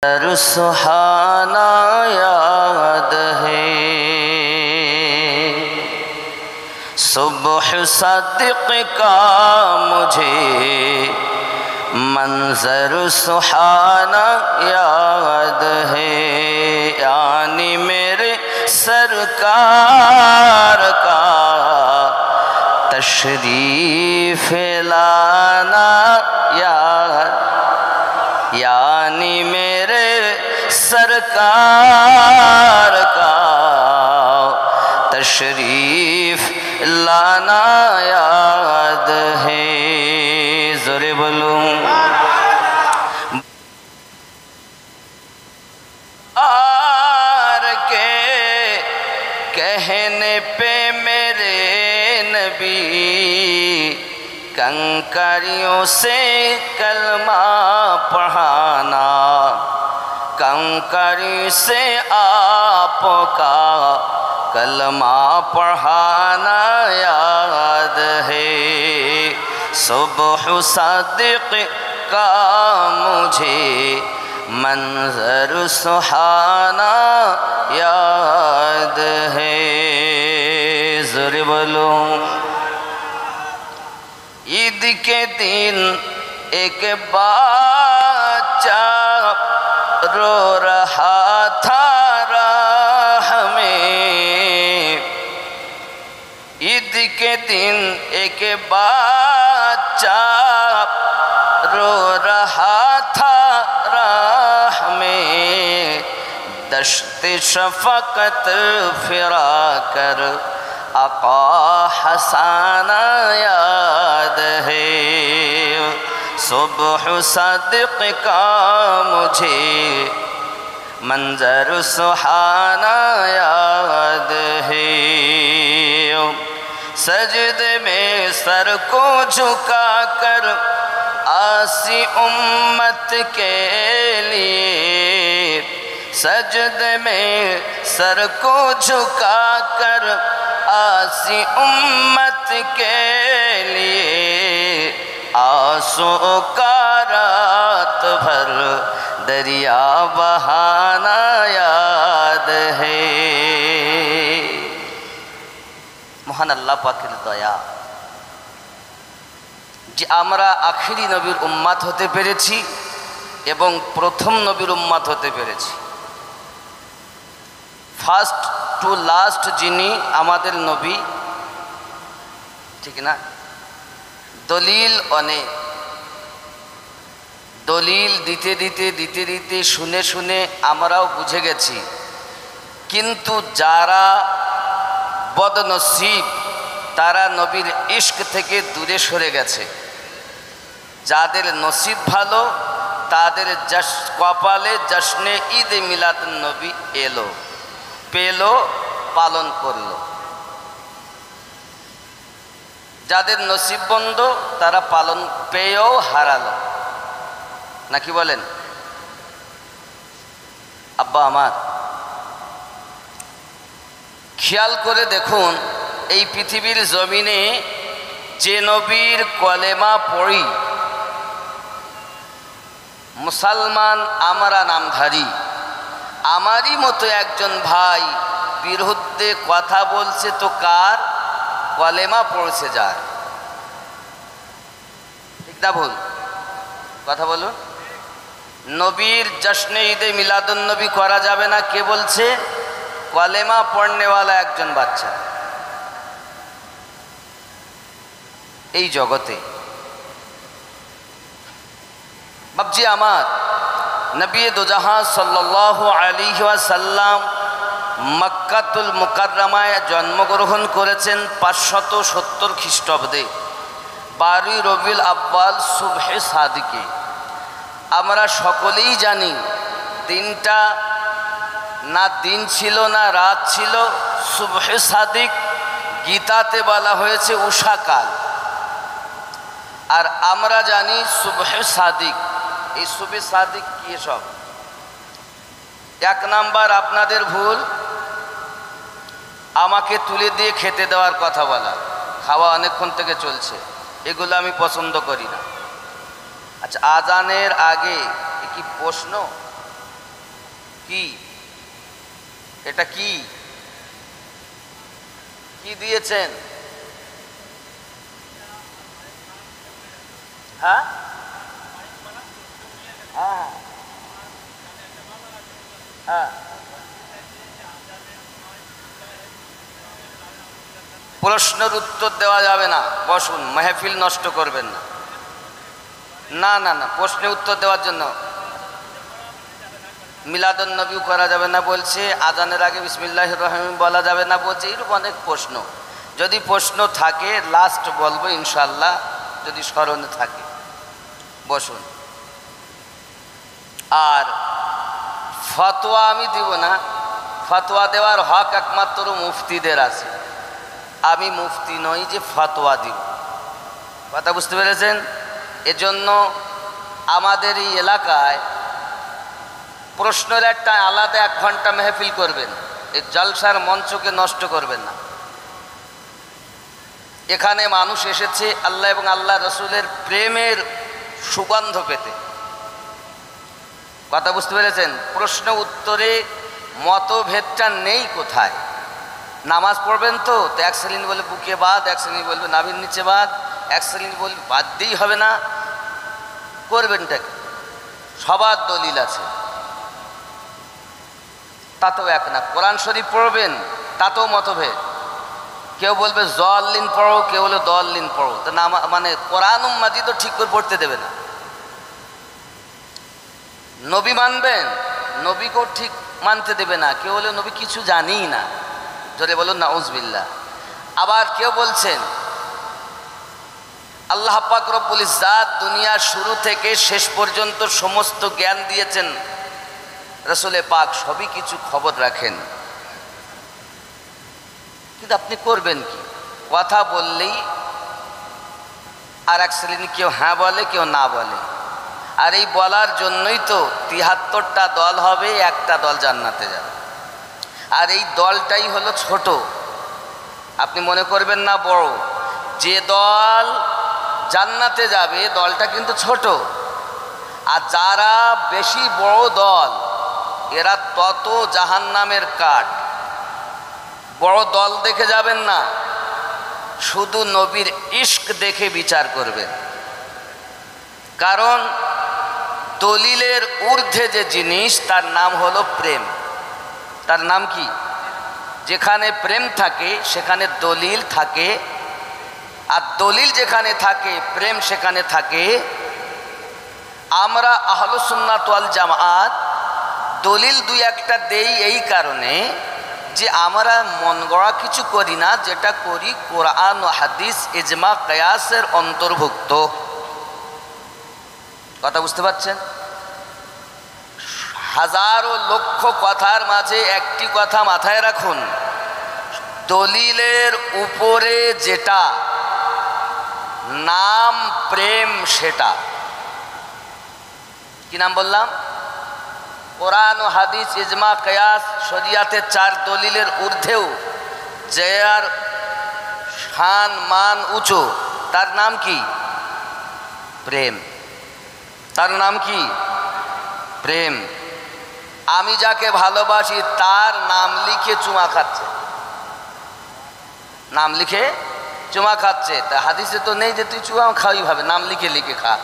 सुहाना याद है सुबह सदिक़ का मुझे मंजर सुहाना याद है यानी मेरे सरकार का तशरीफ लाना याद यानी मेरे सरकार का तशरीफ लाना याद है। ज़ोरे बोलूं आर के कहने पे मेरे नबी कंकरियों से कलमा पढ़ाना कंकरी से आपका कलमा पढ़ाना याद है सुबह सदिक़ का मुझे मंजर सुहाना याद है। ज़ोरे बोलो ईद के दिन एक बच्चा रो रहा था राह में ईद के दिन एक बच्चा रो रहा था राह में दश्त शफ़क़त फिरा कर आका हसाना याद है सुबह सदिक़ का मुझे मंजर सुहाना याद है सजदे में सर को झुका कर आसी उम्मत के लिए सजदे में सर को झुका कर आसी उम्मत के लिए आंसू का रात भर दरिया बहाना याद है। মহান আল্লাহ পাকের দয়া যে আমরা আখিরি নবীর উম্মাত হতে পেরেছি এবং প্রথম নবীর উম্মাত হতে পেরেছি। ফার্স্ট টু লাস্ট যিনি আমাদের নবী, ঠিক না? দলিল অনেক, দলিল দিতে দিতে দিতে দিতে শুনে শুনে আমরাও বুঝে গেছি, কিন্তু যারা বদনসিব তারা নবীর ইশক থেকে দূরে সরে গেছে। যাদের নসিব ভালো তাদের কপালে জশ্নে ঈদ মিলাদুন নবী এলো, পেলো, পালন করলো। যাদের নসিব বন্ধ তারা পালন পেয়েও হারালো, নাকি বলেন? আব্বা আমার, খেয়াল করে দেখুন এই পৃথিবীর জমিনে যে নবীর কলেমা পড়ি, মুসলমান আমরা নামধারী, আমারই মতো একজন ভাই বিরুদ্ধে কথা বলছে তো কার? কলেমা পড়ছে যার। ঠিক না ভুল? কথা বলুন। নবীর জশ্নে ঈদে মিলাদুন নবী করা যাবে না, কে বলছে? কলেমা পড়নেওয়ালা একজন বাচ্চা। এই জগতে বাবজি আমার নবী দোজাহান সাল্লাল্লাহু আলাইহি ওয়াসাল্লাম মক্কাতুল মুকাররমায় জন্মগ্রহণ করেছেন 570 খ্রিস্টাব্দে 12 রবিউল আউয়াল সুবহে সাদিকে। আমরা সকলেই জানি দিনটা না দিন ছিল না রাত ছিল, সুবহে সাদিক গীতাতে বলা হয়েছে উষাকাল। আর আমরা জানি সুবহে সাদিক, এই সুবহে সাদিক কি? সব এক নাম্বার আপনাদের ভুল, আমাকে তুলে দিয়ে খেতে দেওয়ার কথা বলা। খাওয়া অনেকক্ষণ থেকে চলছে, এগুলো আমি পছন্দ করি না। আচ্ছা, আজানের আগে কি প্রশ্ন? কি এটা? কি কি দিয়েছেন? হ্যাঁ হ্যাঁ হ্যাঁ, প্রশ্নের উত্তর দেওয়া যাবে না, বসুন, মেহফিল নষ্ট করবেন না। না না না, প্রশ্নের উত্তর দেওয়ার জন্য মিলাদুন নবী করা যাবে না বলছে, আজানের আগে বিসমিল্লাহির রহমানির রহিম বলা যাবে না বলছে, এরকম অনেক প্রশ্ন। যদি প্রশ্ন থাকে লাস্ট বলবো ইনশাল্লাহ, যদি স্মরণে থাকে। বসুন। আর ফতোয়া আমি দিব না, ফতোয়া দেওয়ার হক একমাত্র মুফতিদের আছে। আমি মুফতি নই যে ফতোয়া দিব, কথা বুঝতে পেরেছেন? এজন্য আমাদের এই এলাকায় প্রশ্নের একটা আলাদা 1 ঘন্টা মেহফিল করবেন, এই জলসার মঞ্চকে নষ্ট করবেন না। এখানে মানুষ এসেছে আল্লাহ এবং আল্লাহ রসুলের প্রেমের সুগন্ধ পেতে, কথা বুঝতে পেরেছেন? প্রশ্ন উত্তরে মতভেদটা নেই কোথায়। নামাজ পড়বেন তো 1 শ্রেণী বলে বুকে বাদ, 1 শ্রেণী বলবে নাভির নিচে বাদ, 1 শ্রেণী বলবে বাদ দিয়েই হবে না, করবেনটা কি? সবার দলিল আছে, তাতেও এক না। কোরআন শরীফ পড়বেন, তাতেও মতভেদ। কেউ বলবে জল্লিন পড়ো, কেউ বলে দল্লিন পড়ো, তা না মানে কোরআন মাজিদও ঠিক করে পড়তে দেবে না। নবী মানবেন, নবীকেও ঠিক মানতে দেবে না। কেউ বলে নবী কিছু জানিই না, জোরে বলুন নাউজুবিল্লাহ। আবার কেউ বলছেন আল্লাহ পাক রব্বুল ইজ্জাত দুনিয়ার শুরু থেকে শেষ পর্যন্ত সমস্ত জ্ঞান দিয়েছেন, রাসূলে পাক সবই কিছু খবর রাখেন, কিন্তু আপনি করবেন কি? কথা বললেই আর 1 শ্রেণী কেউ হ্যাঁ বলে, কেউ না বলে। আর এই বলার জন্যই তো 73টা দল হবে, একটা দল জান্নাতে যাবে। আর এই দলটাই হলো ছোট, আপনি মনে করবেন না বড়। যে দল জান্নাতে যাবে দলটা কিন্তু ছোট, আর যারা বেশি বড় দল এরা তত জাহান্নামের কাঠ। বড় দল দেখে যাবেন না, শুধু নবীর ইশক দেখে বিচার করবেন। কারণ দলিলের ঊর্ধ্বে যে জিনিস তার নাম হলো প্রেম। তার নাম কি? যেখানে প্রেম থাকে সেখানে দলিল থাকে, আর দলিল যেখানে থাকে প্রেম সেখানে থাকে। আমরা আহলুস সুন্নাত ওয়াল জামাত দলিল 2-1টা দেই এই কারণে যে আমরা মন গড়া কিছু করি না, যেটা করি কোরআন ও হাদিস ইজমা কিয়াসের অন্তর্ভুক্ত। কথা বুঝতে পারছেন? হাজারো লক্ষ কথার মাঝে একটি কথা মাথায় রাখুন, দলিলের উপরে যেটা নাম প্রেম সেটা কি নাম বললাম? কোরআন ও হাদিস ইজমা কিয়াস শরিয়াতের 4 দলিলের ঊর্ধ্বেও যার শান মান উঁচু, তার নাম কি? প্রেম। তার নাম কি? প্রেম। আমি যাকে ভালোবাসি তার নাম লিখে চুমা খাচ্ছে, নাম লিখে চুমা খাচ্ছে। তা হাদিসে তো নেই যে তুই চুমা খাওয়াই ভাবে, নাম লিখে লিখে খা।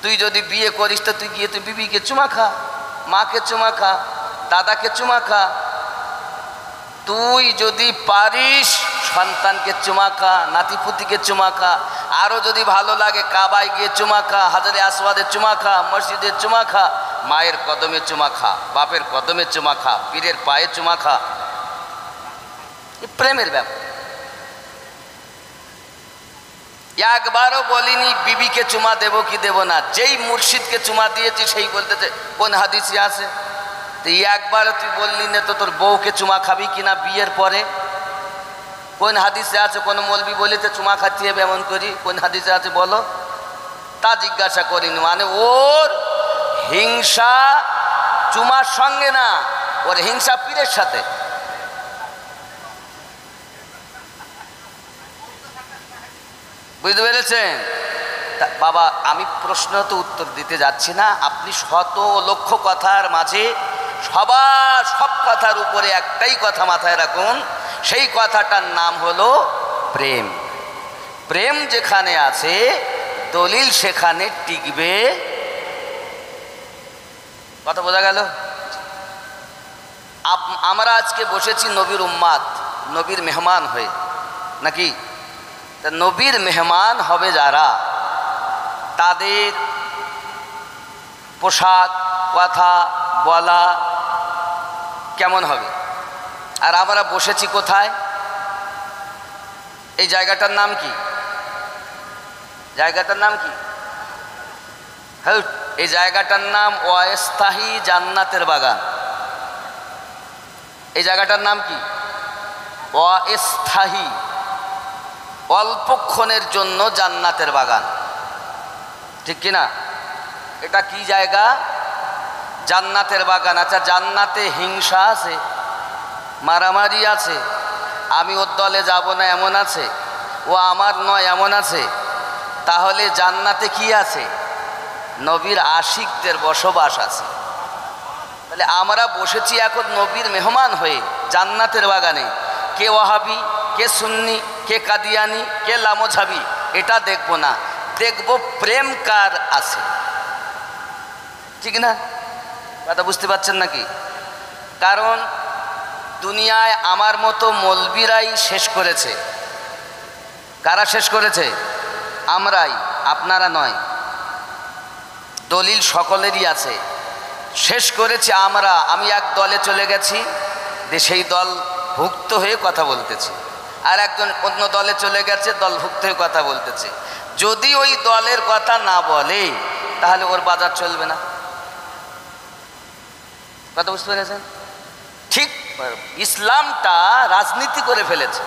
তুই যদি বিয়ে করিস তো তুই গিয়ে তুই বিবিকে চুমা খা, মাকে চুমা খা, দাদাকে চুমা খা। তুই যদি পারিস সন্তানকে চুমা খা, নাতিপুতিকে চুমা খা। আরও যদি ভালো লাগে কাবায় গিয়ে চুমা খা, হাজারে আসওয়াদে চুমা খা, মসজিদে চুমা খা, মায়ের কদমে চুমা খা, বাপের কদমে চুমা খা, পীরের পায়ে চুমা খা। প্রেমের ব্যাপার। একবারও বলিনি বিবিকে চুমা দেব কি দেব না, যেই মুর্শিদকে চুমা দিয়েছি সেই বলতেছে কোন হাদিসে আছে। তো একবার তুই বললি না তো তোর বউকে চুমা খাবি কিনা বিয়ের পরে? কোন হাদিসে আছে? কোন মৌলবি বলেছে চুমা খাচ্ছি হবে এমন করি? কোন হাদিসে আছে বলো? তা জিজ্ঞাসা করিনি। মানে ওর হিংসা চুমার সঙ্গে না, ওর হিংসা পীরের সাথে। বুঝতে পেরেছেন? বাবা আমি প্রশ্ন তো উত্তর দিতে যাচ্ছি না, আপনি শত লক্ষ কথার মাঝে সবার সব কথার উপরে একটাই কথা মাথায় রাখুন, সেই কথাটার নাম হলো প্রেম। প্রেম যেখানে আছে দলিল সেখানে টিকবে। কথা বোঝা গেল? আমরা আজকে বসেছি নবীর উম্মাত, নবীর মেহমান হয়ে, নাকি? তা নবীর মেহমান হবে যারা, তাদের পোশাক কথা বলা কেমন হবে? আর আমরা বসেছি কোথায়? এই জায়গাটার নাম কি? জায়গাটার নাম কি? হ্যাঁ, এই জায়গাটার নাম অস্থায়ী জান্নাতের বাগান। এই জায়গাটার নাম কি? অস্থায়ী, অল্পক্ষণের জন্য জান্নাতের বাগান, ঠিক কিনা? এটা কি জায়গা? জান্নাতের বাগান। আচ্ছা, জান্নাতে হিংসা আছে, মারামারি আছে, আমি ওর দলে যাব না এমন আছে, ও আমার নয় এমন আছে, তাহলে জান্নাতে কি আছে? নবীর আশিকদের বসবাস আছে। তাহলে আমরা বসেছি এখন নবীর মেহমান হয়ে জান্নাতের বাগানে। কে ওয়াহাবি, কে সুন্নি, কে কাদিয়ানি, কে লামোঝাবি, এটা দেখব না, দেখব প্রেম কার আছে, ঠিক না? কথা বুঝতে পারছেন নাকি? কারণ দুনিয়ায় আমার মতো মৌলবীরাই শেষ করেছে। কারা শেষ করেছে? আমরাই, আপনারা নয়। দলিল সকলেরই আছে, শেষ করেছি আমরা। আমি এক দলে চলে গেছি, সেই দল ভুক্ত হয়ে কথা বলতেছি, আর একজন অন্য দলে চলে গেছে, দলভুক্ত হয়ে কথা বলতেছে। যদি ওই দলের কথা না বলে তাহলে ওর বাজার চলবে না। কথা বুঝতে পেরেছেন? ঠিক ইসলামটা রাজনীতি করে ফেলেছে।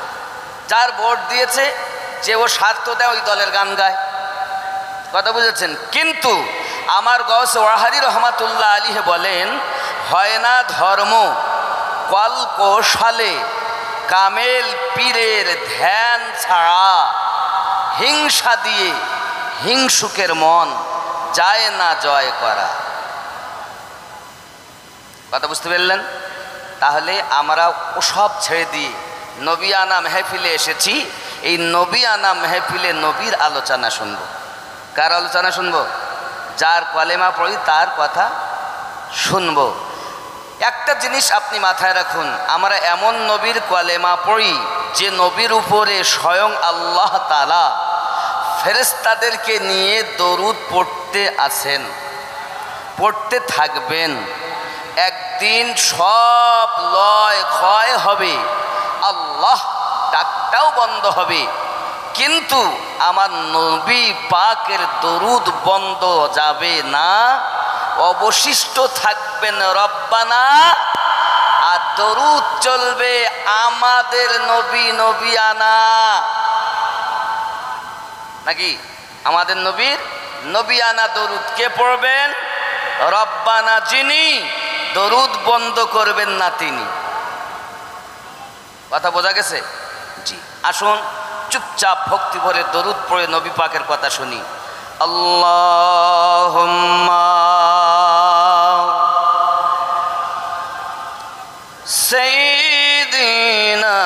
যার ভোট দিয়েছে, যে ও স্বার্থ দেয় ওই দলের গান গায়। কথা বুঝেছেন? কিন্তু আমার গৌসে ওয়াহারি রহমাতুল্লাহ আলিহে বলেন, হয় না ধর্ম কল কৌশলে, কামেল পীরের ধ্যান ছাড়া, হিংসা দিয়ে হিংসুকের মন যায় না জয় করা। কথা বুঝতে পারলেন? তাহলে আমরা ওসব ছেড়ে দিয়ে নবিয়ানা মেহফিলে এসেছি। এই নবিয়ানা মেহফিলে নবীর আলোচনা শুনব। কার আলোচনা শুনব? যার কলেমা পড়ি তার কথা শুনব। একটা জিনিস আপনি মাথায় রাখুন, আমরা এমন নবীর কলেমা পড়ি যে নবীর উপরে স্বয়ং আল্লাহ তাআলা ফেরেশতাদেরকে নিয়ে দরুদ পড়তে আছেন, পড়তে থাকবেন। একদিন সব লয় ক্ষয় হবে, আল্লাহ ডাকটাও বন্ধ হবে, কিন্তু আমার নবী পাকের দরুদ বন্ধ যাবে না, অবশিষ্ট থাকবেন রব্বানা। আর দরুদ চলবে আমাদের নবী নবিয়ানা, নাকি? আমাদের নবীর নবিয়ানা দরুদ কে পড়বেন? রব্বানা, যিনি দরুদ বন্ধ করবেন না তিনি। কথা বোঝা গেছে? জি। আসুন চুপচাপ ভক্তি ভরে দরুদ পড়ে নবী পাকের কথা শুনি। আল্লাহুম্মা সাইয়্যিদিনা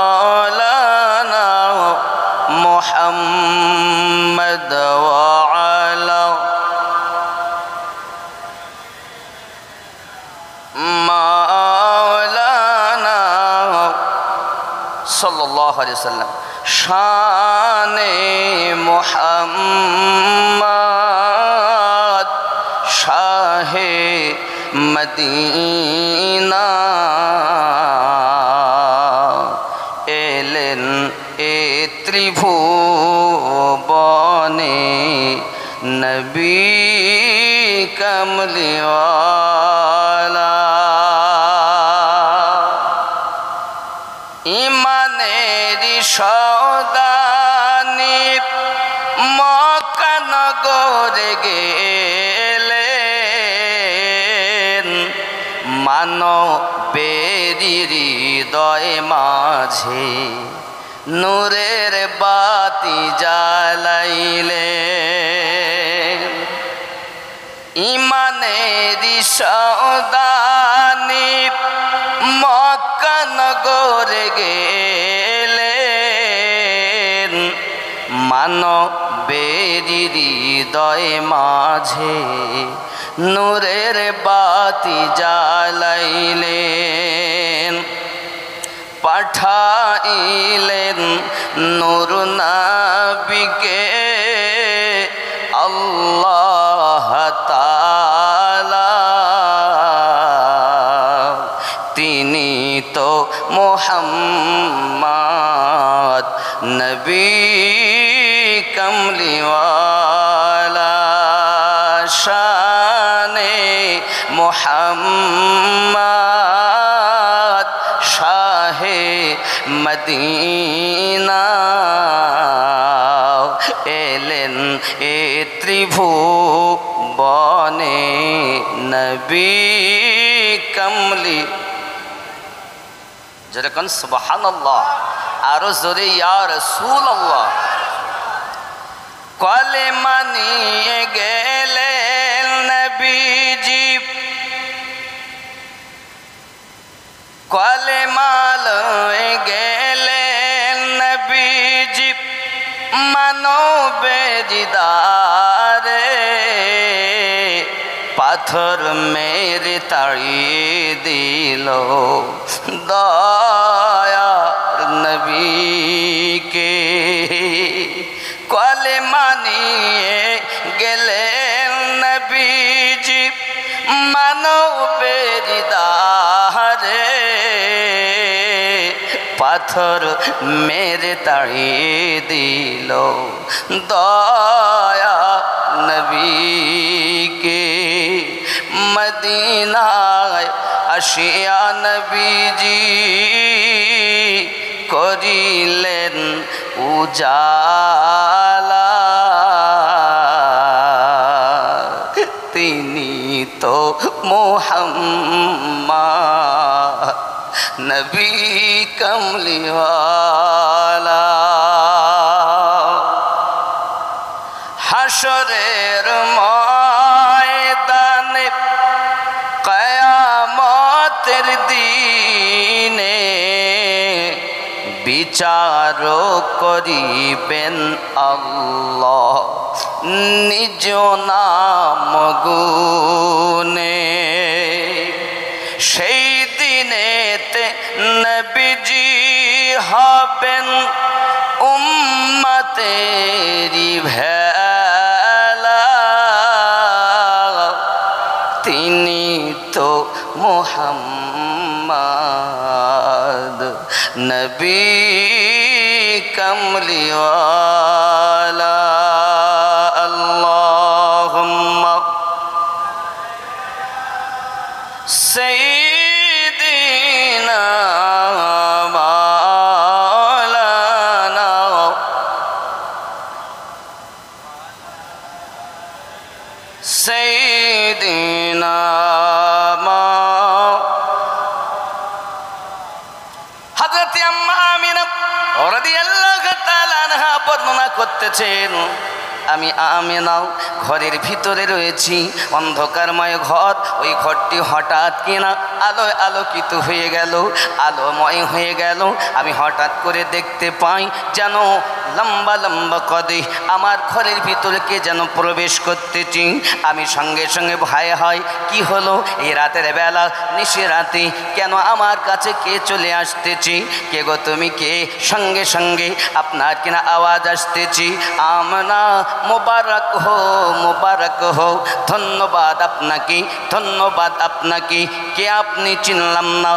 মাওলানা মুহাম্মদ ওয়া আলা মাওলানা সাল্লাল্লাহু আলাইহি ওয়াসাল্লাম। শানে মুহাম্মদ শাহে মদিনা, এলেন এ ত্রিভুবনে নবী কমলিওয়ালা। ইমানেরি সৌদানি মক্কা নগরে গেলেন, মানবেরি হৃদয় মাঝে নূরের বাতি জ্বালাইলেন। ইমানেরি সওদানি মক্কা নগরে গেলেন, মানবের হৃদয় মাঝে নূরের বাতি জ্বালাইলেন, পাঠাইলেন নূর নবীকে আল্লাহ তাআলা। তিনি তো মুহাম্মদ নবী কমলিওয়ালা, শানে মুহাম্মদ শাহে মদিনা। এলেন এ ত্রিভুবনে নবী কমলি। যেরকম সুবহানাল্লাহ, আরো জোরে ইয়া রাসূলুল্লাহ। কলেমা নিয়ে গেলেন নবীজি, কলেমা লয়ে গেলেন নবীজি মানবের দিদারে। পাথর মেরে তাড়িয়ে দিল দয়ার নবীকে। কলেমা নিয়ে গেলেন নবীজি মানবের দিদারে। পাথর মেরে তাড়িয়ে দিল দয়া নবীকে। মদিনায় আসিয়া নবীজি করিলেন উজালা। তিনি তো মুহাম্মদ নবী কমলিওয়ালা। হাশরের ময়দানে কিয়ামতের দিনে বিচার করিবেন আল্লাহ নিজ নাম গুনে। সেই দিনেতে নবীজি হবেন উম্মতেরি ভেলা। তিনি তো মুহাম্মদ নবী কমলিওয়ালা। আল্লাহুম্মা সাইয়্যিদিনা মাওলানা সাইয়্যিদিনা হযরত আম্মা আমিনা রাদিয়াল্লাহু তাআলা আনহা বর্ণনা করতেছেন, আমি আমিনাও ঘরের ভিতরে রয়েছি, অন্ধকারময় ঘর। ওই ঘরটি হঠাৎ কিনা আলোয় আলোকিত হয়ে গেল, আলোময় হয়ে গেল। আমি হঠাৎ করে দেখতে পাই যেন লম্বা লম্বা কদে আমার ঘরের ভিতরে কে যেন প্রবেশ করতেছি। আমি সঙ্গে সঙ্গে ভয় হয়, কি হলো এই রাতের বেলা নিশি রাতে কেন আমার কাছে কে চলে আসতেছি? কে গো তুমি কে? সঙ্গে সঙ্গে আপনার কিনা আওয়াজ আসতেছি, আমনা মোবারক হো মোবারক হো, ধন্যবাদ আপনাকে ধন্যবাদ আপনাকে। কে আপনি? চিনলাম না।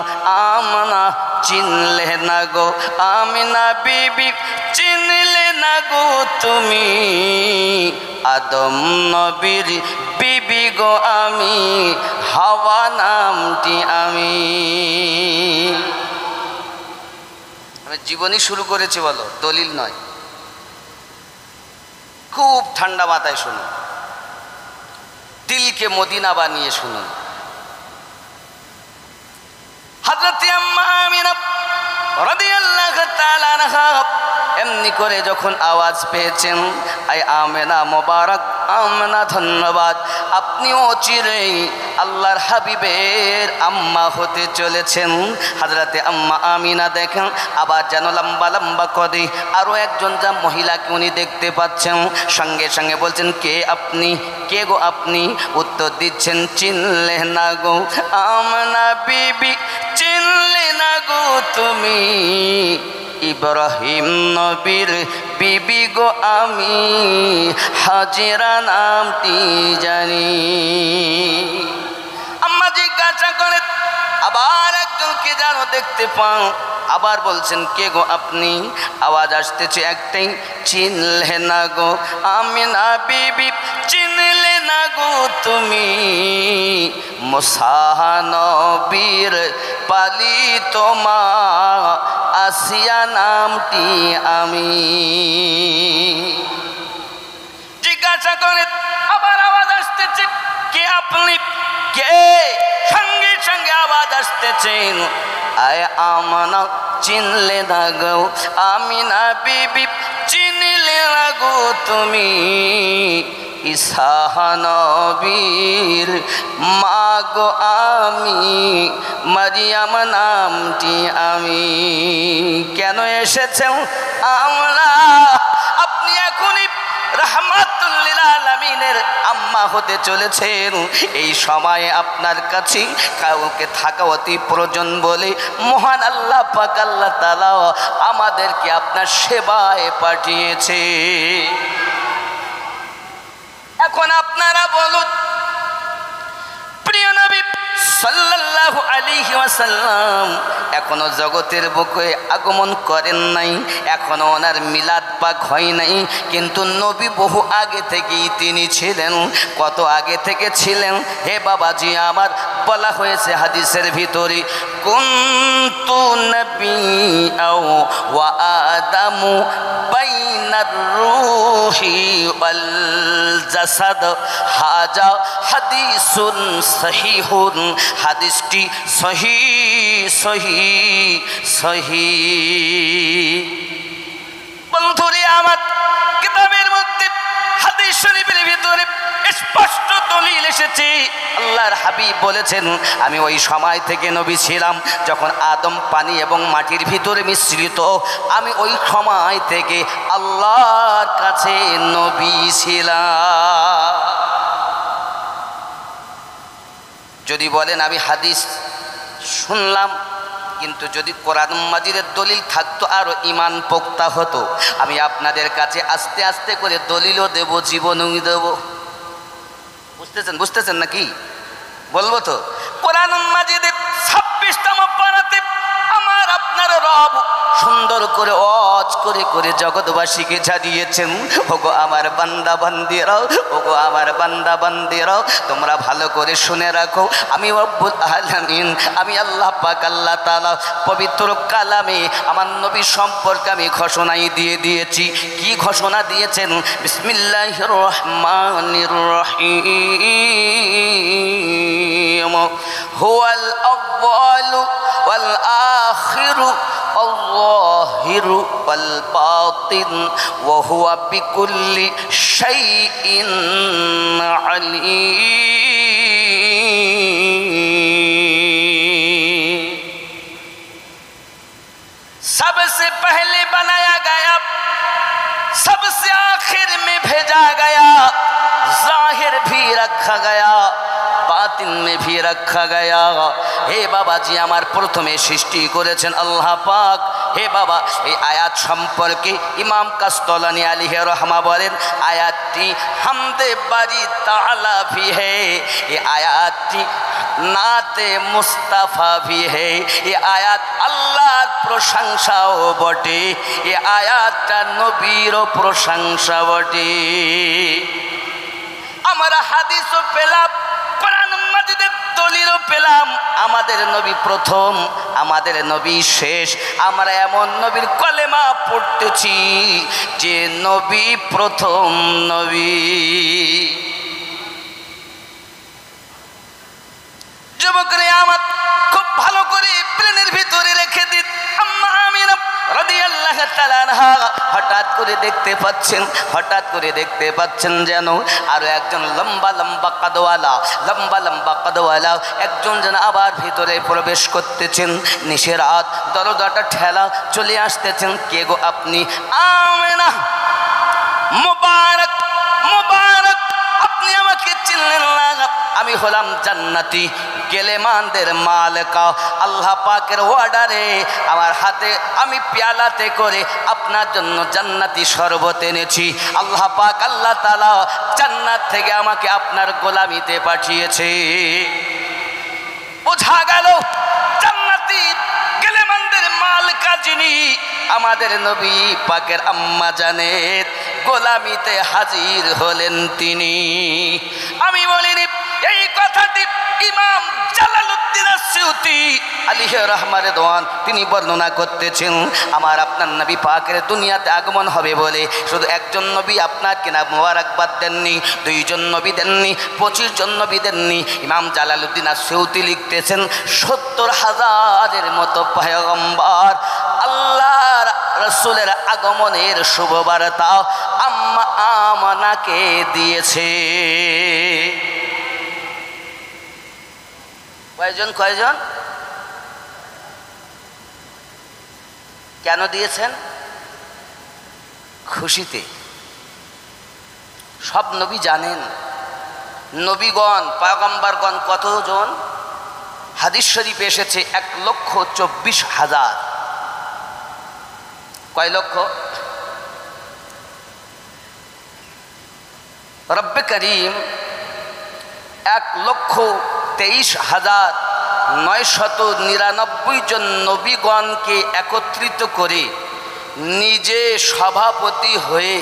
আমনা চিনলে না গো, আমিনা বিবি চিনলে না গো তুমি, আদম নবীর বিবি গো আমি, হাওয়া নামটি আমি। জীবনী শুরু করেছি বলো, দলিল নয়। খুব ঠান্ডা মাথায় শুনুন, দিলকে মদিনা বানিয়ে শুনুন। হযরত আম্মা আমিনা রাদিয়াল্লাহু তাআলা আনহা এমনি করে যখন আওয়াজ পেয়েছেন, আই আমেনা মোবারক আম্না ধন্যবাদ, আপনিও চিরেই আল্লাহর হাবিবের আম্মা হতে চলেছেন। হযরতে আম্মা আমিনা দেখেন আবার যেন লম্বা লম্বা করে আরও একজন যা মহিলাকে উনি দেখতে পাচ্ছেন, সঙ্গে সঙ্গে বলছেন, কে আপনি, কে গো আপনি? উত্তর দিচ্ছেন, চিনলে না গো আমিনা বিবি, চিনলে না গো তুমি ইব্রাহিম নবীর বিবি গো আমি, হাজেরা নামটি জানি। আম্মা জিজ্ঞাসা করে আবার একজনকে যেন দেখতে পান, আবার বলছেন, কে গো আপনি? আওয়াজ আসতেছে একটাই, চিনলে না গো আমিনা বিবি, চিনলে না গো তুমি মুসা নবীর পালিত মা আসিয়া নামটি আমি। জিজ্ঞাসা করে আবার আওয়াজ আসতেছে, কে আপনি, কে? সঙ্গে সঙ্গে আওয়াজ আসতেছেন, আয় আমানা, চিনলে না গো আমিনা বিবি, চিনলে না গো তুমি ঈসা নবীর মা গো আমি, মারিয়াম নামটি আমি। কেন এসেছেন আমরা? আপনি এখনই রাহমাতুল লিল আলামিনের আম্মা হতে চলেছেন। এই সময়ে আপনার কাছে কাউকে থাকা অতি প্রয়োজন বলে মহান আল্লাহ পাক আল্লাহ তাআলা আমাদেরকে আপনার সেবায় পাঠিয়েছে। এখন আপনারা বলুন, প্রিয় নবী সাল্লাল্লাহু আলাইহি ওয়াসাল্লাম এখনো জগতের বুকে আগমন করেন নাই, এখনো ওনার মিলাদ পাক হয় নাই, কিন্তু নবী বহু আগে থেকেই তিনি ছিলেন। কত আগে থেকে ছিলেন হে বাবাজি আমার? বলা হয়েছে হাদিসের ভিতরে, কুনতু নবিয়্যাও ওয়া আদামু বাইনার রূহি ওয়াল জাসাদ, হাজা হাদিসুন সহিহুন, হাদিসটি সহি সহি সহি। বন্ধুরে আমার, কিতাবের মধ্যে হাদিস শরীফের ভিতরে স্পষ্ট দলিল এসেছে, আল্লাহর হাবিব বলেছেন, আমি ওই সময় থেকে নবী ছিলাম যখন আদম পানি এবং মাটির ভিতরে মিশ্রিত, আমি ওই সময় থেকে আল্লাহর কাছে নবী ছিলাম। যদি বলেন আমি হাদিস শুনলাম, কিন্তু যদি কোরআন মাজিদের দলিল থাকতো আরও ইমান পোক্তা হতো। আমি আপনাদের কাছে আস্তে আস্তে করে দলিলও দেব, জীবনও দেব। বুঝতেছেন নাকি? বলবো তো। কোরআন মাজিদের 26তম পারাতে আমার আপনার রব সুন্দর করে ওয়াজ করে করে জগৎবাসীকে জানিয়েছেন, ওগো আমার বান্দা বান্দিরাও, ওগো আমার বান্দা বান্দিরাও, তোমরা ভালো করে শুনে রাখো, আমি রব্বুল আলামিন, আমি আল্লাহ পাক আল্লাহ তাআলা পবিত্র কালামে আমার নবী সম্পর্কে আমি ঘোষণাই দিয়ে দিয়েছি। কি ঘোষণা দিয়েছেন? বিসমিল্লাহির রহমানির রহিম, হুয়াল আউয়ালু ওয়াল আখিরু الظاهر والباطن وهو بكل شيء عليم। सबसे पहले बनाया गया, सबसे आखिर में भेजा गया, जाहिर भी रखा गया, बातिन में भी रखा गया। হে বাবাজি আমার, প্রথমে সৃষ্টি করেছেন আল্লাহ পাক। হে বাবা, এই আয়াত সম্পর্কে ইমাম কাসতলানী আলাইহি রহমা বলেন, আয়াতটি হামদে বারি তাআলা ভি হে, এই আয়াতটি নাতে মুস্তাফা ভি হে, এই আয়াত আল্লাহর প্রশংসাও বটে, এই আয়াতটা নবীরও প্রশংসা বটে। আমরা হাদিসও পেলাম, কোরআন মাজিদের দলিলও পেলাম। আমাদের নবী প্রথম, আমাদের নবী শেষ। আমরা এমন নবীর কলেমা পড়তেছি যে নবী প্রথম নবী। যুবকরা আমার, খুব ভালো করে প্লেনের ভিতরে রেখে দিন, আম্মা আমিনা রাদিয়াল্লাহু রাদিয়াল্লাহু তাআলা আনহা হঠাৎ করে দেখতে পাচ্ছেন যেন আরো একজন লম্বা লম্বা কাদওয়ালা একজন যেন আবার ভিতরে প্রবেশ করতেছেন। নিশিরাত দরজাটা ঠেলা চলে আসতেছেন। কে গো আপনি? আমেনা, মুবারক মুবারক, আপনি আমাকে চিনলেন না? আমি হলাম জান্নাতি গেলেমানদের মালিকা। আল্লাহ পাকের অর্ডারে আমার হাতে আমি পেয়ালাতে করে আপনার জন্য জান্নাতি শরবত এনেছি। আল্লাহ পাক আল্লাহ তাআলা জান্নাত থেকে আমাকে আপনার গোলামিতে পাঠিয়েছে। বোঝা গেল জান্নাতি গেলেমানদের মালিকা যিনি, আমাদের নবী পাকের আম্মা জানের গোলামিতে হাজির হলেন তিনি। আমি বলিনি এই কথাটি ইমাম জালালউদ্দিন আসিউতি আলাইহি রহমাতুল্লাহ দোয়ান তিনি বর্ণনা করতেছেন। আমার আপনার নবী পাকের দুনিয়াতে আগমন হবে বলে শুধু একজন নবী আপনাকে না মোবারকবাদ দেননি, দুইজন নবী দেননি, 25 জন নবী দেননি। ইমাম জালালউদ্দিন আসিউতি লিখতেছেন 70,000-এর মতো পয়গম্বর আল্লাহর রাসূলের আগমনের শুভবার্তা আম্মা আমানাকে দিয়েছে। কয়জন? কেন দিয়েছেন? খুশিতে। সব নবী জানেন নবীগণ পয়গম্বরগণ কতজন? হাদিস শরীফে এসেছে 1,24,000। কয় লক্ষ? রব্বে করিম 1,23,999 জন নবীগণকে একত্রিত করে নিজে সভাপতি হয়ে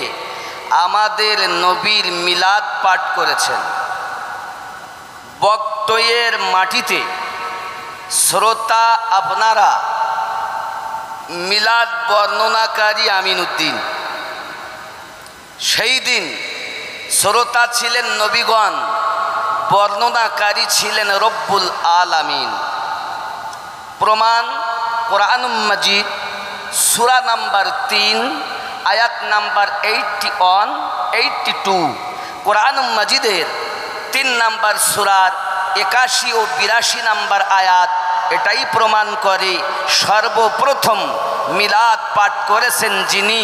আমাদের নবীর মিলাদ পাঠ করেছেন। বক্তব্যের মাটিতে শ্রোতা আপনারা মিলাদ বর্ণনাকারী আমিনউদ্দিন। সেই দিন শ্রোতা ছিলেন নবীগণ, বর্ণনাকারী ছিলেন রব্বুল আলামিন। প্রমাণ কোরআনুল মাজিদ সূরা নাম্বার 3 আয়াত নাম্বার 81, 82। কোরআনুল মাজিদের 3 নাম্বার সূরার 81 ও 82 নাম্বার আয়াত এটাই প্রমাণ করে সর্বপ্রথম মিলাদ পাঠ করেছেন যিনি,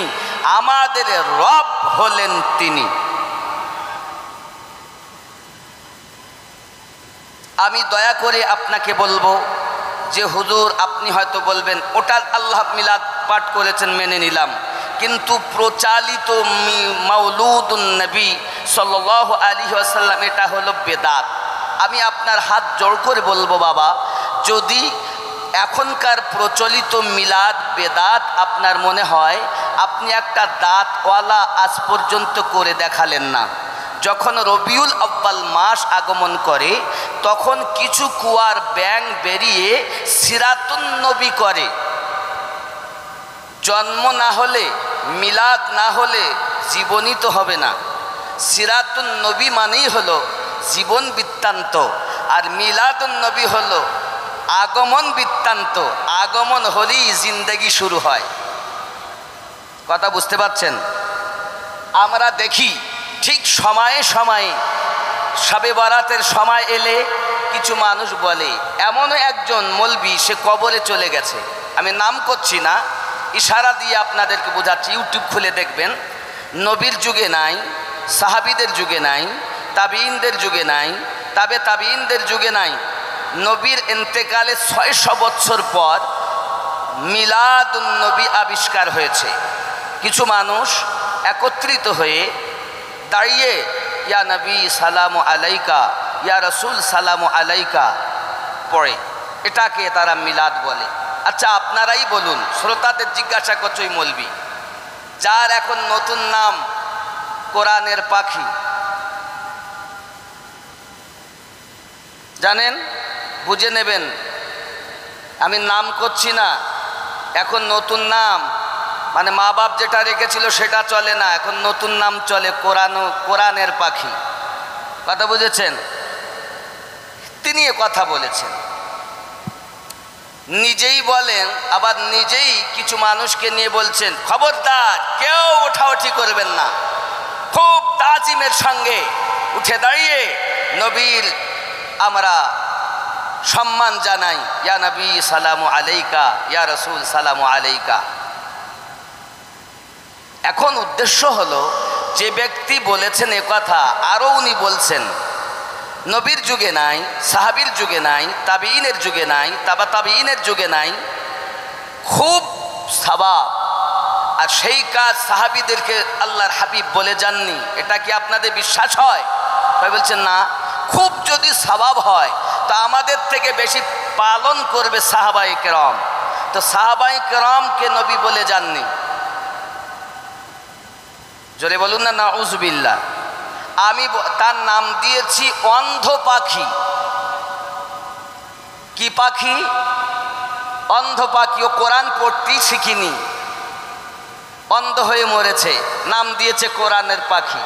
আমাদের রব হলেন তিনি। আমি দয়া করে আপনাকে বলবো যে হুজুর আপনি হয়তো বলবেন ওটা আল্লাহ মিলাদ পাঠ করেছেন মেনে নিলাম, কিন্তু প্রচালিত মাউলুদুন নবী সাল্লাল্লাহু আলাইহি ওয়াসাল্লাম এটা হলো বেদাত। আমি আপনার হাত জোড় করে বলবো বাবা, যদি এখনকার প্রচলিত মিলাদ বেদাত আপনার মনে হয়, আপনি একটা দাঁতওয়ালা আজ পর্যন্ত করে দেখালেন না। যখন রবিউল আউয়াল মাস আগমন করে তখন কিছু কুয়ার ব্যাং বেরিয়ে সিরাতুন নবী করে। জন্ম না হলে মিলাদ না হলে জীবনই তো হবে না। সিরাতুন নবী মানেই হলো জীবন বৃত্তান্ত, আর মিলাদুন নবী হলো আগমন বৃত্তান্ত। আগমন হলেই জিন্দেগি শুরু হয়। কথা বুঝতে পারছেন? আমরা দেখি ঠিক সময়ে সময়ে শবে বরাতের সময় এলে কিছু মানুষ বলে এমনও একজন মলবি সে কবরে চলে গেছে। আমি নাম করছি না, ইশারা দিয়ে আপনাদেরকে বোঝাচ্ছি। ইউটিউব খুলে দেখবেন, নবীর যুগে নাই, সাহাবীদের যুগে নাই, তাবিঈনদের যুগে নাই, তাবিঈনদের যুগে নাই, নবীর ইন্তেকালে 600 বছর পর মিলাদুন নবী আবিষ্কার হয়েছে। কিছু মানুষ একত্রিত হয়ে দাঁড়িয়ে ইয়া নবী সালামু আলাইকা, ইয়া রসুল সালামু আলাইকা পড়ে, এটাকে তারা মিলাদ বলে। আচ্ছা আপনারাই বলুন, শ্রোতাদের জিজ্ঞাসা করছো, ওই মলবি যার এখন নতুন নাম কোরআনের পাখি, জানেন? বুঝে নেবেন, আমি নাম করছি না। এখন নতুন নাম মানে মা বাপ যেটা রেখেছিল সেটা চলে না, এখন নতুন নাম চলে কোরআনের পাখি। কথা বুঝেছেন? তিনি এ কথা বলেছেন। নিজেই বলেন, আবার নিজেই কিছু মানুষকে নিয়ে বলছেন খবরদার কেউ ওঠাউঠি করবেন না। খুব তাজিমের সঙ্গে উঠে দাঁড়িয়ে নবীর আমরা সম্মান জানাই, ইয়া নবী সালামু আলাইকা, ইয়া রাসূল সালামু আলাইকা। এখন উদ্দেশ্য হলো, যে ব্যক্তি বলেছেন এ কথা আরও উনি বলছেন, নবীর যুগে নাই, সাহাবীর যুগে নাই, তাবিঈনের যুগে নাই, তাবা তাবিঈনের যুগে নাই, খুব সওয়াব। আর সেই কাজ সাহাবীদেরকে আল্লাহর হাবিব বলে যাননি। এটা কি আপনাদের বিশ্বাস হয়? ভাই বলছেন না। খুব যদি সওয়াব হয় তো আমাদের থেকে বেশি পালন করবে সাহাবায়ে কেরাম। তো সাহাবায়ে কেরামকে নবী বলে যাননি। জোরে বলুন না নাউজুবিল্লাহ। আমি তার নাম দিয়েছি অন্ধ পাখি। কি পাখি? অন্ধ পাখি। ও কোরআন পড়তেই শিখিনি, অন্ধ হয়ে মরেছে, নাম দিয়েছে কোরআনের পাখি।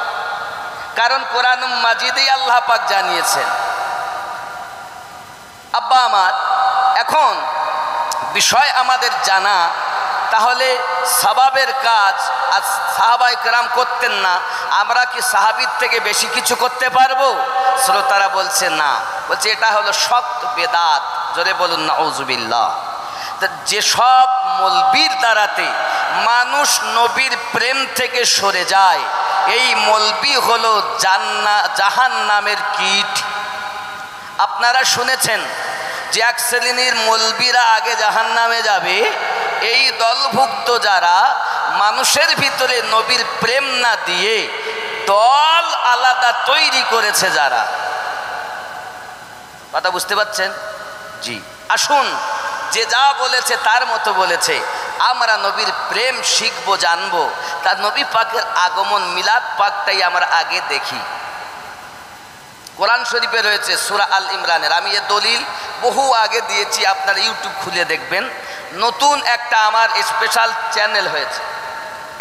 কারণ কোরআন মাজিদেই আল্লাহ পাক জানিয়েছেন। আব্বা আমার, এখন বিষয় আমাদের জানা, তাহলে সওয়াবের কাজ আর সাহাবায়ে কেরাম করতেন না, আমরা কি সাহাবীর থেকে বেশি কিছু করতে পারবো? শ্রোতারা বলছে না, বলছে এটা হলো শক্ত বেদাত। জোরে বলুন নাউজুবিল্লাহ। যেসব মৌলবীর দ্বারাতে মানুষ নবীর প্রেম থেকে সরে যায়, এই মৌলবি হলো জাহান্নামের কীট। আপনারা শুনেছেন যে এক শ্রেণীর মৌলবীরা আগে জাহান্নামে যাবে। এই দলভুক্ত যারা মানুষের ভিতরে নবীর প্রেম না দিয়ে দল আলাদা তৈরি করেছে যারা, কথা বুঝতে পারছেন? জি। আসুন, যে যা বলেছে তার মতো বলেছে। আমরা নবীর প্রেম শিখবো, জানবো। তার নবী পাকের আগমন মিলাদ পাকটাই আমরা আগে দেখি। কোরআন শরীফে রয়েছে সূরা আল ইমরানের। আমি এ দলিল বহু আগে দিয়েছি, আপনারা ইউটিউব খুলে দেখবেন। নতুন একটা আমার স্পেশাল চ্যানেল হয়েছে,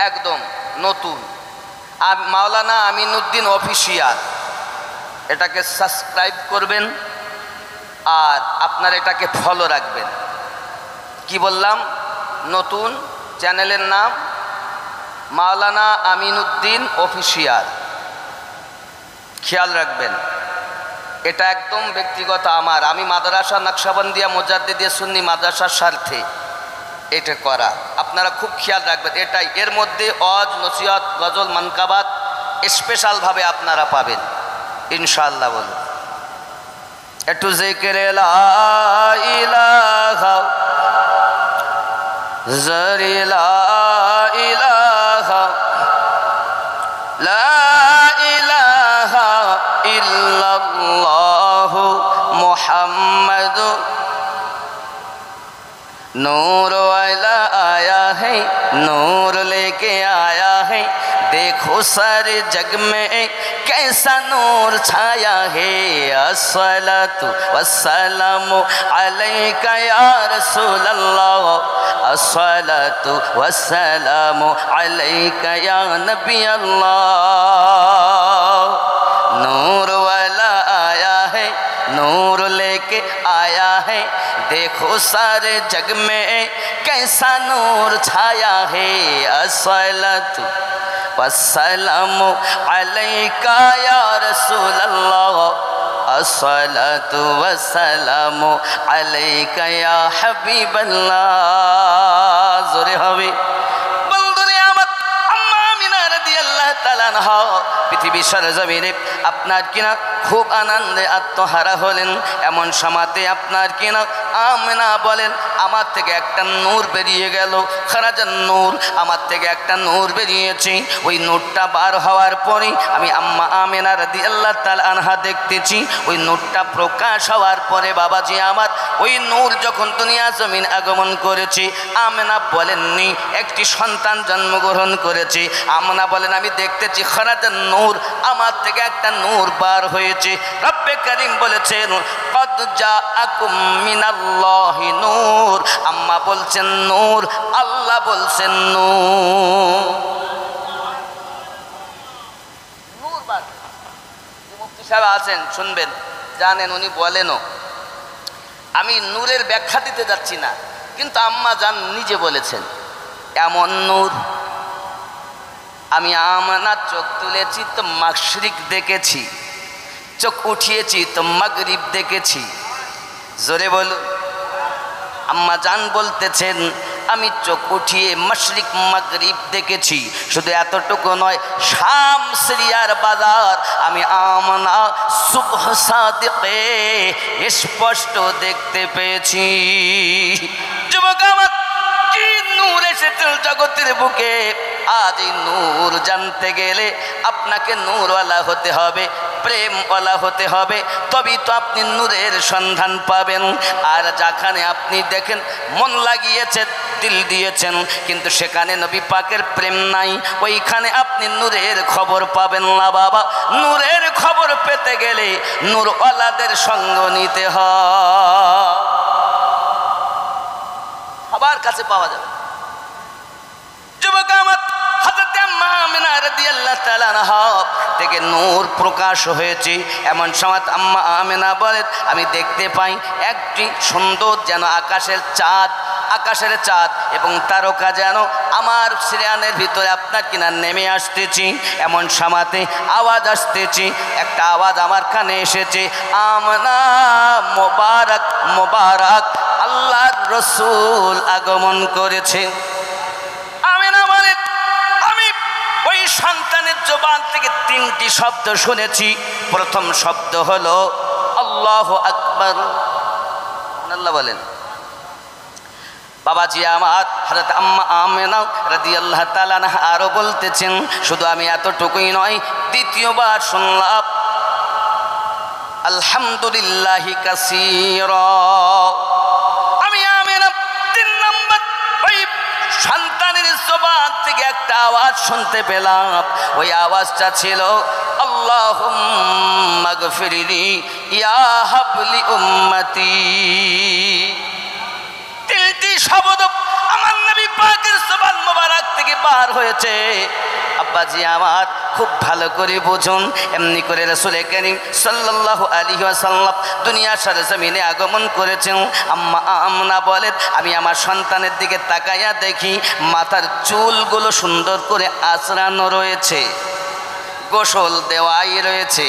একদম নতুন, মাওলানা আমিনুদ্দিন অফিসিয়াল। এটাকে সাবস্ক্রাইব করবেন আর আপনার এটাকে ফলো রাখবেন। কি বললাম? নতুন চ্যানেলের নাম মাওলানা আমিনুদ্দিন অফিসিয়াল। খেয়াল রাখবেন, এটা একদম ব্যক্তিগত আমার। আমি মাদ্রাসা নকশবন্দিয়া মুজাদ্দিদিয়া সুন্নি মাদ্রাসার স্বার্থে এটা করা। আপনারা খুব খেয়াল রাখবেন। এটাই, এর মধ্যে ওয়াজ, নসিহত, গজল, মানকাবাত স্পেশালভাবে আপনারা পাবেন ইনশাআল্লাহ। বলুন একটু জিকিরে লা ইলাহা জারি লা ইলাহা লা ইলাহা ইল্লাল্লাহু মুহাম্মাদুর नूर वाला आया है, नूर लेके आया है। देखो सारे जग में कैसा नूर छाया है। अस्सलातु वस्सलामु अलैका या रसूल अल्लाह, अस्सलातु वस्सलामु अलैका या नबी अल्लाह। नूर वाला आया है, नूर लेके आया है। देखो सारे जग में कैसा नूर छाया है। अस्सलातु वस्सलामु अलैका या रसूल अल्लाह, अस्सलातु वस्सलामु अलैका या हबीब अल्लाह। जोरे হবে বন্ধুরে আমার আম্মা আমিনা রাদিয়াল্লাহু তাআলা আনহা পৃথিবীর সরজমিনে আপনার কিনা খুব আনন্দে আত্মহারা হলেন। এমন সময়তে আপনার কিনা আমিনা বলেন, আমার থেকে একটা নূর বেরিয়ে গেল। খারাজান নূর, আমার থেকে একটা নূর বেরিয়েছে। ওই নূরটা বার হওয়ার পরে আমি আম্মা আমিনা রাদিয়াল্লাহু তাআলা আনহা দেখতেছি। ওই নূরটা প্রকাশ হওয়ার পরে বাবাজি আমার, ওই নূর যখন দুনিয়া জমিন আগমন করেছে, আমিনা বলেননি একটি সন্তান জন্মগ্রহণ করেছে। আমিনা বলেন আমি দেখতেছি খারাজান নূর, আমার থেকে একটা নূর বার হয়েছে। রব্বে কারীম বলেছেন কদ জাআকুম মিনাল্লাহি নূর। আম্মা বলছেন নূর, আল্লাহ বলছেন নূর। নূর বার। মুফতি সাহেব আছেন, শুনবেন, জানেন, উনি বলেনও আমি নূরের ব্যাখ্যা দিতে যাচ্ছি না, কিন্তু আম্মা জান নিজে বলেছেন এমন নূর আমি আমানা চোখ তুলেছি তো মাশরিক দেখেছি, চোখ উঠিয়েছি তো মাগরিব দেখেছি। জোরে বলুন। আম্মা জান বলতেছেন আমি চোখ উঠিয়ে মাশরিক মাগরিব দেখেছি। শুধু এতটুকু নয়, শাম সিরিয়ার বাজার আমি আমানা সুবহ সাদিকে স্পষ্ট দেখতে পেয়েছি। যুবক আমার, কি নূর এসেছে জগতের বুকে। আজ এই নূর জানতে গেলে আপনাকে নূরওয়ালা হতে হবে, প্রেমওয়ালা হতে হবে, তবেই তো আপনি নূরের সন্ধান পাবেন। আর যেখানে আপনি দেখেন মন লাগিয়েছেন, দিল দিয়েছেন, কিন্তু সেখানে নবী পাকের প্রেম নাই, ওইখানে আপনি নূরের খবর পাবেন না বাবা। নূরের খবর পেতে গেলে নূরওয়ালাদের সঙ্গ নিতে হয়, সবার কাছে পাওয়া যাবে। যুবক আমার, হযরত আম্মা আমিনা রাদিয়াল্লাহু তাআলা আনহা থেকে নূর প্রকাশ হয়েছে। এমন সময় আম্মা আমিনা বলেন আমি দেখতে পাই একটি সুন্দর যেন আকাশের চাঁদ এবং তারকা যেন আমার সিরিয়ানের ভিতরে আপনার কিনা নেমে আসতেছি। এমন সময়তে আওয়াজ আসতেছি, একটা আওয়াজ আমার কানে এসেছে, আমিনা মোবারক মোবারক, আল্লাহর রাসূল আগমন করেছে। আমিনা বলেন আমি ওই সন্তানের জবান থেকে তিনটি শব্দ শুনেছি। প্রথম শব্দ হলো আল্লাহু আকবার। আল্লাহ বলেন। বাবাজি আমার হযরত আম্মা আমিনা রাদিয়াল্লাহু তাআলা আনহা আরো বলতেছেন, শুধু আমি এতটুকুই নয়, দ্বিতীয়বার শুনলাম আলহামদুলিল্লাহি কাসীরা। আমি আমিনা তিন নম্বর ওই সন্তানের জবান থেকে একটা আওয়াজ শুনতে পেলাম। ওই আওয়াজটা ছিল আল্লাহুম্মা গফিরলি ইয়া হাবলি উম্মতি। তিনটি শব্দ আমার নবী পাকের জবান মোবারক থেকে বার হয়েছে। আব্বাজি আমার খুব ভালো করে বুঝুন, এমনি করে রাসূল কারীম সাল্লাল্লাহু আলাইহি ওয়াসাল্লাম দুনিয়ার সরজমিনে আগমন করেছেন। আম্মা আমিনা বলেন আমি আমার সন্তানের দিকে তাকাইয়া দেখি মাথার চুলগুলো সুন্দর করে আঁচড়ানো রয়েছে, গোসল দেওয়াই রয়েছে,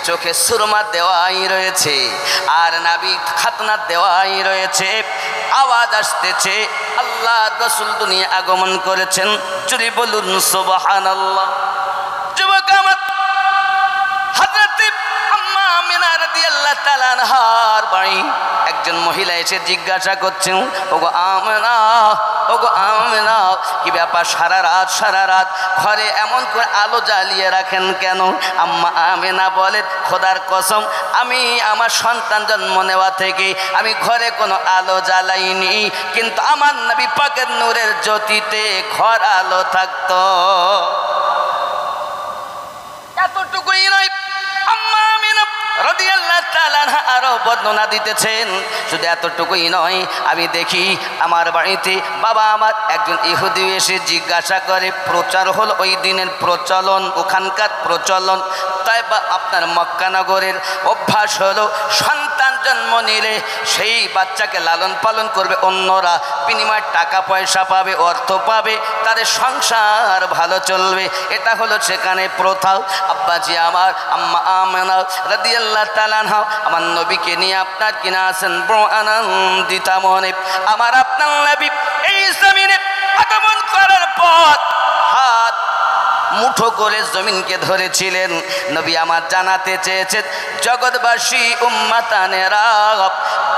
চোখে সুরমা দেওয়াই রয়েছে, আর নাভি খাতনা দেওয়াই রয়েছে। আওয়াজ আসতেছে আল্লাহ রাসূল দুনিয়া আগমন করেছেন। জোরে বলুন সুবহানাল্লাহ। যুবক আমার, হযরত আম্মা আমিনা রাদিয়াল্লাহু তাআলা আনহার বাড়ি একজন মহিলা এসে জিজ্ঞাসা করছেন, ওগো আমিনা, ওগো আমিনা, কি ব্যাপার সারা রাত ঘরে এমন করে আলো জ্বালিয়ে রাখেন কেন? আম্মা আমিনা বলে খোদার কসম আমি আমার সন্তান জন্ম নেওয়া থেকে আমি ঘরে কোনো আলো জ্বালাইনি, কিন্তু আমার নবী পাকের নূরের জ্যোতিতে ঘর আলো থাকতো। এতটুকুই নয়, আম্মা আমিনা রাদিয়াল্লাহু তাআলা আনহা আরো বর্ণনা দিতেছেন। শুধু এতটুকুই নয়, আমি দেখি আমার বাড়িতে বাবা আমার একজন ইহুদি এসে জিজ্ঞাসা করে, প্রচার হল ওই দিনের প্রচলন, ওখানকার প্রচলন, তাই বা আপনার মক্কানগরের অভ্যাস হলো সন্তান জন্ম নিলে সেই বাচ্চাকে লালন পালন করবে অন্যরা, বিনিময়ে টাকা পয়সা পাবে, অর্থ পাবে, তাদের সংসার ভালো চলবে, এটা হলো সেখানে প্রথা। আব্বাজি আমার আম্মা আমিনা রাদিয়াল্লাহু তাআলা আনহা আমার নবীকে নিয়ে আপনার কিনা আছেন বড় আনন্দিত মনে। আমার আপনার নবী এই জমিনে আগমন করার পর হাত মুঠো করে জমিনকে ধরেছিলেন। নবী আমার জানাতে চেয়েছেন জগৎবাসী উম্মাতানেরা,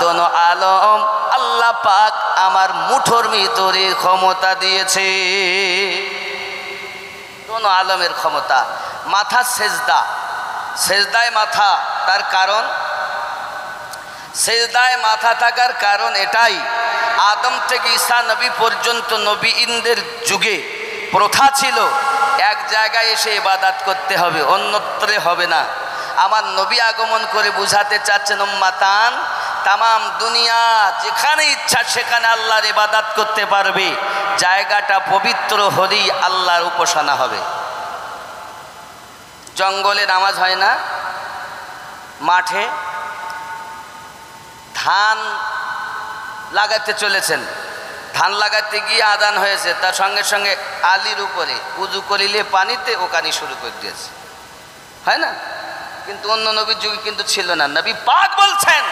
দোনো আলম আল্লাহ পাক আমার মুঠোর ভিতরে ক্ষমতা দিয়েছে। দোনো আলমের ক্ষমতা। মাথা সেজদা, সেজদায় মাথা, তার কারণ সেজদায় মাথা থাকার কারণ এটাই, আদম থেকে ঈসা নবী পর্যন্ত নবীদের যুগে প্রথা ছিল এক জায়গায় এসে ইবাদত করতে হবে, অন্যত্রে হবে না। আমার নবী আগমন করে বুঝাতে চাচ্ছেন উম্মাতান, তামাম দুনিয়া যেখানে ইচ্ছা সেখানে আল্লাহর ইবাদত করতে পারবে, জায়গাটা পবিত্র হলেই আল্লাহর উপাসনা হবে। জঙ্গলে নামাজ হয় না, মাঠে ধান লাগাতে চলেছেন, ধান লাগাতে গিয়ে আজান হয়েছে, তার সঙ্গে সঙ্গে আলির উপরে উজু করিলে পানিতে ওখানে শুরু করে দিয়েছে, হয় না? কিন্তু অন্য নবীর যুগে কিন্তু ছিল না। নবী পাক বলছেন,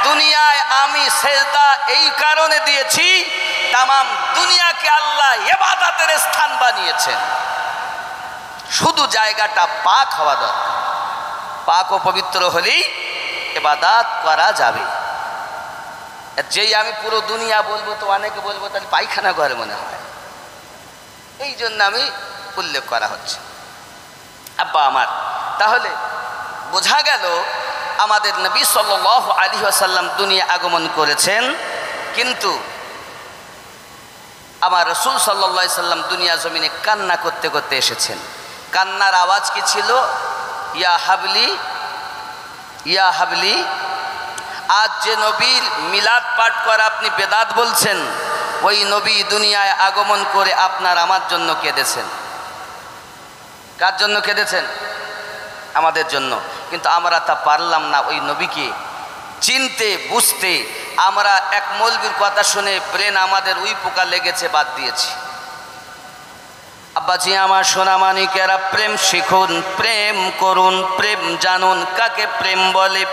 দুনিয়ায় আমি সেজদা এই কারণে দিয়েছি, তামাম দুনিয়াকে আল্লাহ ইবাদতের স্থান বানিয়েছেন, শুধু জায়গাটা পাক হওয়া দরকার। পাক ও পবিত্র হলেই ইবাদত করা যাবে। যেই আমি পুরো দুনিয়া বলবো তো অনেকে বলবো তাহলে পায়খানা ঘরে মনে হয়, এই জন্য আমি উল্লেখ করা হচ্ছে। আব্বা আমার, তাহলে বোঝা গেল আমাদের নবী সাল্লাল্লাহু আলাইহি ওয়াসাল্লাম দুনিয়া আগমন করেছেন, কিন্তু আমার রাসূল সাল্লাল্লাহু আলাইহি সাল্লাম দুনিয়া জমিনে কান্না করতে করতে এসেছেন। কান্নার আওয়াজ কি ছিল? ইয়া হাবলি ইয়া হাবলি। আজ যে নবীর মিলাদ পাঠ করা আপনি বেদাত বলছেন, ওই নবী দুনিয়ায় আগমন করে আপনার আমার জন্য কেঁদেছেন। কার জন্য কেঁদেছেন? আমাদের জন্য। কিন্তু আমরা তা পারলাম না ওই নবীকে চিনতে বুঝতে। আমরা এক মৌলবীর কথা শুনে ব্রেন আমাদের উই পোকা লেগেছে, বাদ দিয়েছি। আব্বাজি আমার সোনামানিকেরা, প্রেম শিখুন, প্রেম করুন, প্রেম জানুন কাকে প্রেম বলে।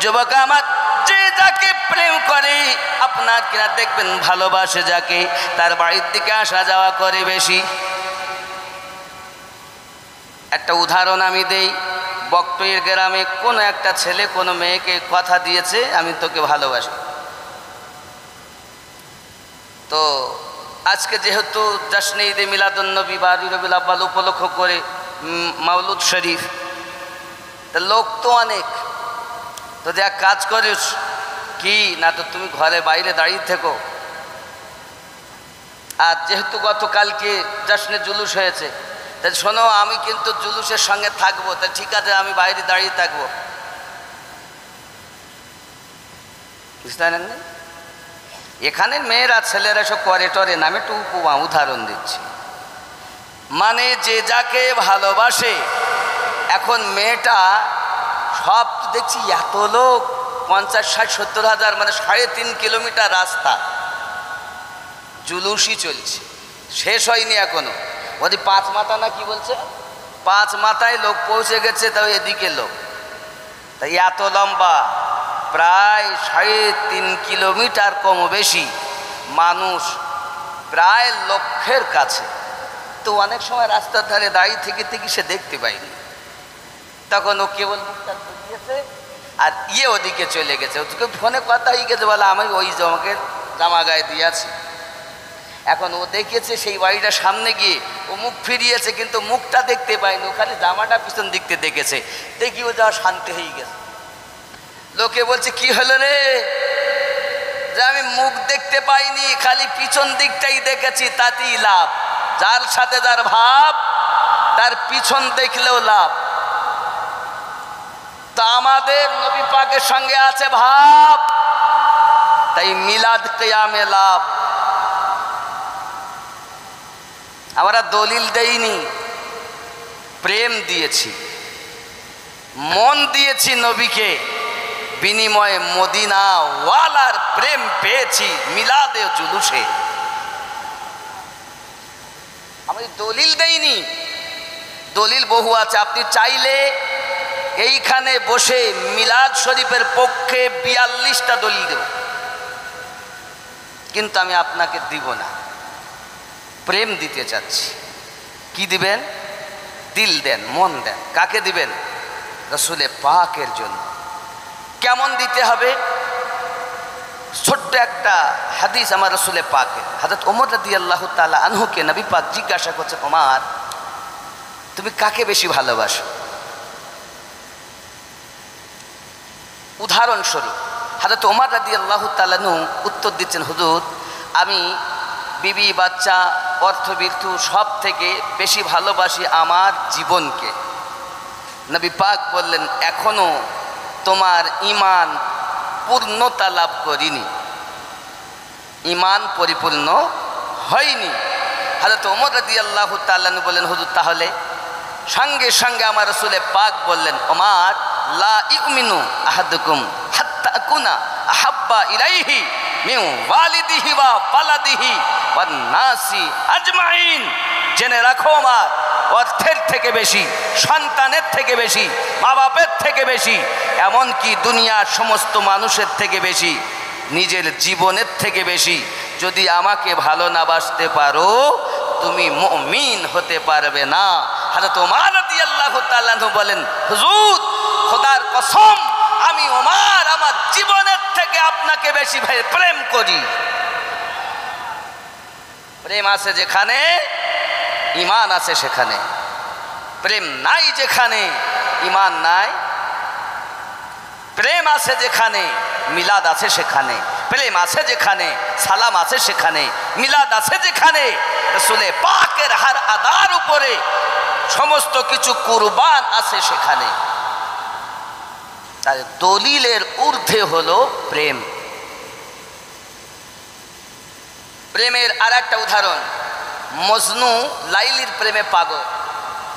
যুবক আমার, যে যাকে প্রেম করে আপনার কিনা দেখবেন ভালোবাসে যাকে, তার বাড়ির দিকে আসা যাওয়া করে বেশি। একটা উদাহরণ আমি দেই। বকটইয়ের গ্রামে কোনো একটা ছেলে কোনো মেয়েকে কথা দিয়েছে, আমি তোকে ভালোবাসি। তো আজকে যেহেতু জশ্নে ঈদে মিলাদুন্নবী বা রবিউল আউয়াল উপলক্ষ করে মাওলুদ শরীফ, তা লোক তো অনেক, তো যা কাজ করিস কি না, তো তুমি ঘরে বাইরে দাঁড়িয়ে থেকো। আর যেহেতু গতকালকে জশ্নে জুলুস হয়েছে, তাই শোনো আমি কিন্তু জুলুসের সঙ্গে থাকবো, তা ঠিক আছে আমি বাইরে দাঁড়িয়ে থাকবো। বুঝতে পারেন? এখানের মেয়েরা ছেলেরা সব করে টরে নামে একটু উপমা উদাহরণ দিচ্ছি। মানে যে যাকে ভালোবাসে, এখন মেয়েটা সব দেখছি এত লোক, 50, 60, 70 হাজার, মানে 3.5 কিলোমিটার রাস্তা জুলুসই চলছে, শেষ হয়নি এখনো। ওদি 5 মাথা না কি বলছে, 5 মাথায় লোক পৌঁছে গেছে, তাও এদিকে লোক। তাই এত লম্বা, প্রায় 3.5 কিলোমিটার কম বেশি মানুষ, প্রায় লক্ষের কাছে। তো অনেক সময় রাস্তার ধারে দাঁড়িয়ে থেকে থেকে সে দেখতে পায়নি, তখন ও কেবল মুখটা ধরিয়েছে আর ওদিকে চলে গেছে। ওদিকে ফোনে কথা হয়ে গেছে, বলে আমি ওই আমাকে জামা গায়ে দিয়েছি। এখন ও দেখেছে সেই বাড়িটার সামনে গিয়ে ও মুখ ফিরিয়েছে, কিন্তু মুখটা দেখতে পায়নি, ও খালি জামাটা পিছন দিকতে দেখেছে। দেখি ও যাওয়া শান্তি হয়ে গেছে। লোকে বলছে কি হলো রে, যে আমি মুখ দেখতে পাইনি, খালি পিছন দিকটাই দেখেছি, তাতেই লাভ। যার সাথে যার ভাব, তার পিছন দেখলেও লাভ। তা আমাদের নবী পাকের সঙ্গে আছে ভাব, তাই মিলাদ কিয়ামে লাভ। আমরা দলিল দেইনি, প্রেম দিয়েছি, মন দিয়েছি নবীকে, বিনিময়ে মদিনা ওয়ালার প্রেম পেয়েছি মিলাদে জুলুসে। আমি দলিল দেইনি, দলিল বহু আছে। আপনি চাইলে এইখানে বসে মিলাদ শরীফের পক্ষে 42টা দলিল দেব, কিন্তু আমি আপনাকে দিব না। প্রেম দিতে চাচ্ছি। কি দিবেন? দিল দেন, মন দেন। কাকে দিবেন? রাসূলে পাকের জন্য। কেমন দিতে হবে? ছোট্ট একটা হাদিস আমার রাসূলে পাকের। হযরত ওমর রাদিয়াল্লাহু তাআলা আনহুকে নবী পাক জিজ্ঞাসা করছে, ওমর তুমি কাকে বেশি ভালোবাসো? উদাহরণস্বরূপ হযরত ওমর রাদিয়াল্লাহু তাআলা আনহু উত্তর দিচ্ছেন, হুজুর আমি বিবি বাচ্চা অর্থবৃত্তু সব থেকে বেশি ভালোবাসি আমার জীবনকে। নবী পাক বললেন, এখনো তোমার ঈমান পূর্ণতা লাভ করিনি, ঈমান পরিপূর্ণ হয়নি। হযরত ওমর রাদিয়াল্লাহু তাআলা আনহু বললেন, হুজুর তাহলে? সঙ্গে সঙ্গে আমার রাসূলে পাক বললেন, ওমর লা ইউমিনু আহাদুকুম হাত্তা আকুনা আহাব্বা ইলাইহি মিন ওয়ালিদিহি ওয়া ওয়ালাদিহি ওয়ান নাসি আজমাইন। জেনে রাখো মা, অর্থের থেকে বেশি, সন্তানের থেকে বেশি, মা বাপের থেকে বেশি, এমনকি দুনিয়ার সমস্ত মানুষের থেকে বেশি, নিজের জীবনের থেকে বেশি যদি আমাকে ভালো না বাসতে পারো তুমি মুমিন হতে পারবে না। হযরত ওমর রাদিয়াল্লাহু তাআলা আনহু বলেন, হুজুর খোদার কসম আমি ওমর আমার জীবনের থেকে আপনাকে বেশি প্রেম করি। প্রেম আছে যেখানে ঈমান আছে সেখানে, প্রেম নাই যেখানে ঈমান নাই। প্রেম আছে যেখানে মিলাদ আছে সেখানে, প্রেম আছে যেখানে সালাম আছে সেখানে, মিলাদ আছে যেখানে রাসূলে পাকের হার আদার উপরে সমস্ত কিছু কুরবান আছে সেখানে। তাই দলিলের ঊর্ধ্বে হলো প্রেম। প্রেমের আর একটা উদাহরণ, মজনু লাইলির প্রেমে পাগল,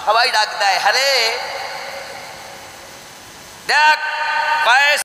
সবাই ডাক দেয়, হ্যাঁ রে দেখ